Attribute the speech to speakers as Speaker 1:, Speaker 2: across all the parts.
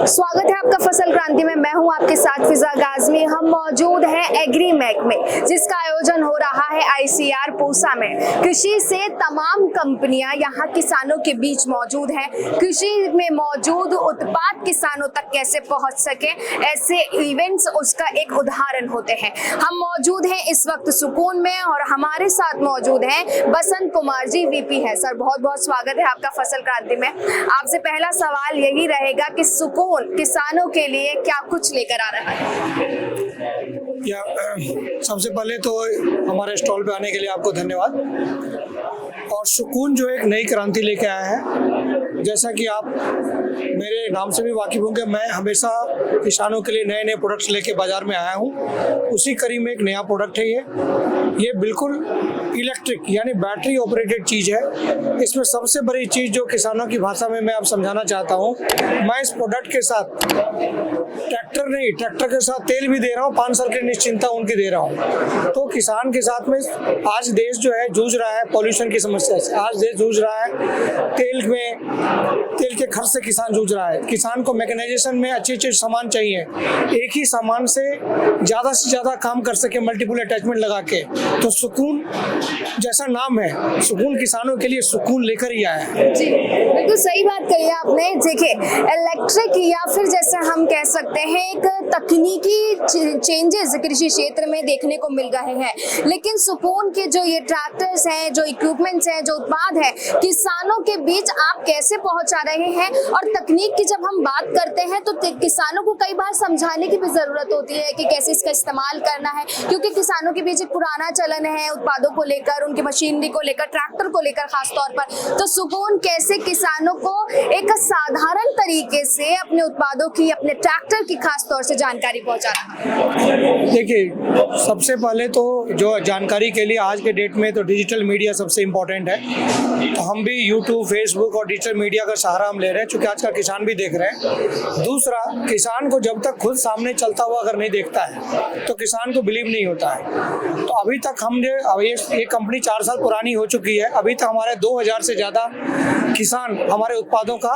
Speaker 1: स्वागत है आपका फसल क्रांति में। मैं हूं आपके साथ फिजा गाजमी। हम मौजूद हैं एग्री मैक में, जिसका आयोजन हो रहा है ICR पूसा में। कृषि से तमाम कंपनियां यहां किसानों के बीच मौजूद हैं। कृषि में मौजूद उत्पाद किसानों तक कैसे पहुंच सके, ऐसे इवेंट्स उसका एक उदाहरण होते हैं। हम मौजूद हैं इस वक्त सुकून में और हमारे साथ मौजूद हैं बसंत कुमार जी, VP है। सर, बहुत बहुत स्वागत है आपका फसल क्रांति में। आपसे पहला सवाल यही रहेगा कि सुकून किसानों के लिए क्या कुछ लेकर आ रहा है?
Speaker 2: सबसे पहले तो हमारे स्टॉल पे आने के लिए आपको धन्यवाद। और सुकून जो एक नई क्रांति लेके आया है, जैसा कि आप मेरे नाम से भी वाकिफ होंगे, मैं हमेशा किसानों के लिए नए नए प्रोडक्ट्स लेके बाजार में आया हूँ। उसी कड़ी में एक नया प्रोडक्ट है ये बिल्कुल इलेक्ट्रिक यानी बैटरी ऑपरेटेड चीज़ है। इसमें सबसे बड़ी चीज़ जो किसानों की भाषा में मैं आप समझाना चाहता हूँ, मैं इस प्रोडक्ट के साथ ट्रैक्टर के साथ तेल भी दे रहा हूँ, 5 साल की निश्चिंता उनकी दे रहा हूँ। तो किसान के साथ में आज देश जो है जूझ रहा है पॉल्यूशन की समस्या से, आज देश जूझ रहा है तेल के खर्च से किसान जूझ रहा है। किसान को मैकेनाइजेशन में अच्छे सामान चाहिए, एक ही सामान से ज़्यादा काम कर सके, मल्टीपल अटैचमेंट लगा के। तो सुकून जैसा नाम है, सुकून किसानों के लिए सुकून लेकर ही आया है।
Speaker 1: जी, बिल्कुल सही बात कही आपने। देखिए, इलेक्ट्रिक या फिर जैसे हम कह सकते हैं एक तकनीकी चेंजेस कृषि क्षेत्र में देखने को मिल रहे हैं, लेकिन सुकून के जो ये ट्रैक्टर्स हैं, जो इक्विपमेंट्स हैं, जो उत्पाद है, किसानों के बीच आप कैसे पहुंचा रहे हैं? और तकनीक की जब हम बात करते हैं तो किसानों को कई बार समझाने की भी जरूरत होती है कि कैसे इसका इस्तेमाल करना है, क्योंकि किसानों के बीच एक पुराना चलन है उत्पादों को लेकर, उनकी मशीनरी को लेकर, ट्रैक्टर को लेकर खास तौर पर। तो सुकून कैसे किसानों को एक साधारण तरीके से अपने उत्पादों की, अपने ट्रैक्टर की खास तौर से जानकारी पहुंचा रहा है?
Speaker 2: देखिए, सबसे पहले तो जो जानकारी के लिए आज के डेट में तो डिजिटल मीडिया सबसे इम्पोर्टेंट है। तो हम भी यूट्यूब, फेसबुक और डिजिटल मीडिया का सहारा हम ले रहे हैं, क्योंकि आज का किसान भी देख रहे हैं। दूसरा, किसान को जब तक खुद सामने चलता हुआ अगर नहीं देखता है तो किसान को बिलीव नहीं होता है। तो अभी तक ये कंपनी 4 साल पुरानी हो चुकी है, अभी तक हमारे 2000 से ज़्यादा किसान हमारे उत्पादों का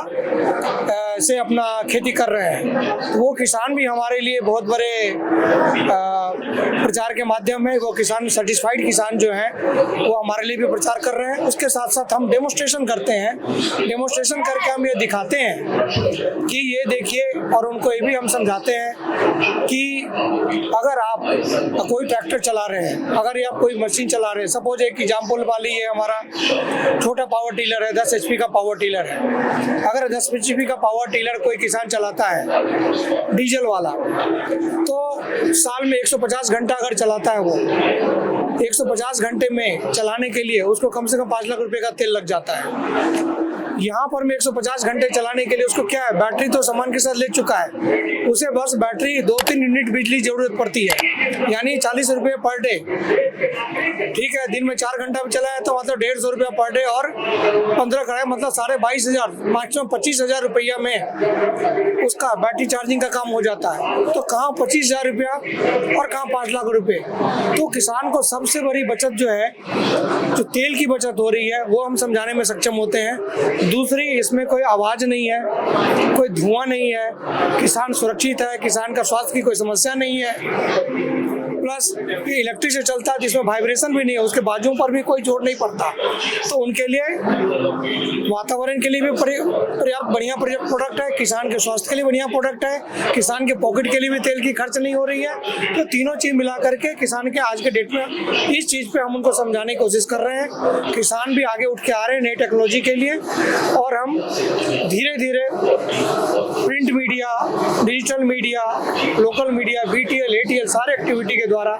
Speaker 2: से अपना खेती कर रहे हैं। तो वो किसान भी हमारे लिए बहुत बड़े प्रचार के माध्यम में, वो किसान सेटिस्फाइड किसान जो हैं वो हमारे लिए भी प्रचार कर रहे हैं। उसके साथ साथ हम डेमोस्ट्रेशन करते हैं, डेमोस्ट्रेशन करके हम ये दिखाते हैं कि ये देखिए, और उनको ये भी हम समझाते हैं कि अगर आप कोई ट्रैक्टर चला रहे हैं, अगर आप कोई मशीन चला रहे हैं, सपोज एक एग्जाम्पल वाली ये हमारा छोटा पावर टीलर है, 10 HP का पावर टीलर है। अगर 10 HP का पावर टीलर कोई किसान चलाता है डीजल वाला, तो साल में 150 घंटा अगर चलाता है, वो 150 घंटे में चलाने के लिए उसको कम से कम 5 लाख रुपए का तेल लग जाता है। यहाँ पर में 150 घंटे चलाने के लिए उसको क्या है, बैटरी तो सामान के साथ ले चुका है, उसे बस बैटरी 2-3 यूनिट बिजली जरूरत पड़ती है, यानी 40 रुपये पर डे। ठीक है, दिन में 4 घंटा भी चलाया तो मतलब 150 रुपया पर डे, और 15 कराए मतलब 22,500, मैक्सिमम 25,000 रुपया में उसका बैटरी चार्जिंग का काम हो जाता है। तो कहाँ 25,000 रुपया और कहाँ 5 लाख रुपए। तो किसान को सबसे बड़ी बचत जो है, जो तेल की बचत हो रही है, वो हम समझाने में सक्षम होते हैं। दूसरी, इसमें कोई आवाज नहीं है, कोई धुआं नहीं है, किसान सुरक्षित है, किसान का स्वास्थ्य की कोई समस्या नहीं है। प्लस ये इलेक्ट्रिक से चलता है, जिसमें वाइब्रेशन भी नहीं है, उसके बाजुओं पर भी कोई जोर नहीं पड़ता। तो उनके लिए, वातावरण के लिए भी पर्याप्त बढ़िया प्रोडक्ट है, किसान के स्वास्थ्य के लिए बढ़िया प्रोडक्ट है, किसान के पॉकेट के लिए भी तेल की खर्च नहीं हो रही है। तो तीनों चीज मिला करके किसान के आज के डेट में इस चीज पे हम उनको समझाने की कोशिश कर रहे हैं। किसान भी आगे उठ के आ रहे हैं नई टेक्नोलॉजी के लिए, और हम धीरे धीरे print media, digital media, local media, BTL, ATL सारे एक्टिविटी के द्वारा,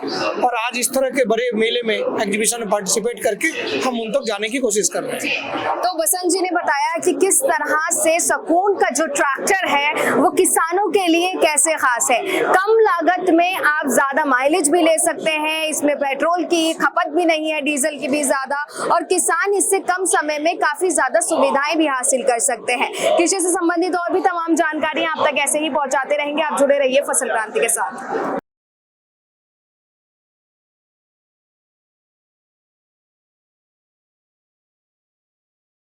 Speaker 2: और आज इस तरह के बड़े मेले में, एग्जीबिशन में पार्टिसिपेट करके हम उन तक जाने की कोशिश कर रहे हैं।
Speaker 1: तो बसंत जी ने बताया कि किस तरह से सुकून का जो ट्रैक्टर है वो किसानों के लिए कैसे खास है। कम लागत में आप ज्यादा माइलेज भी ले सकते हैं, इसमें पेट्रोल की खपत भी नहीं है, डीजल की भी ज्यादा, और किसान इससे कम समय में काफी ज्यादा सुविधाएं भी हासिल कर सकते हैं। कृषि से संबंधित और भी तमाम जानकारी आप तक ऐसे ही पहुंचाते रहेंगे। आप जुड़े रहिए फसल क्रांति के साथ।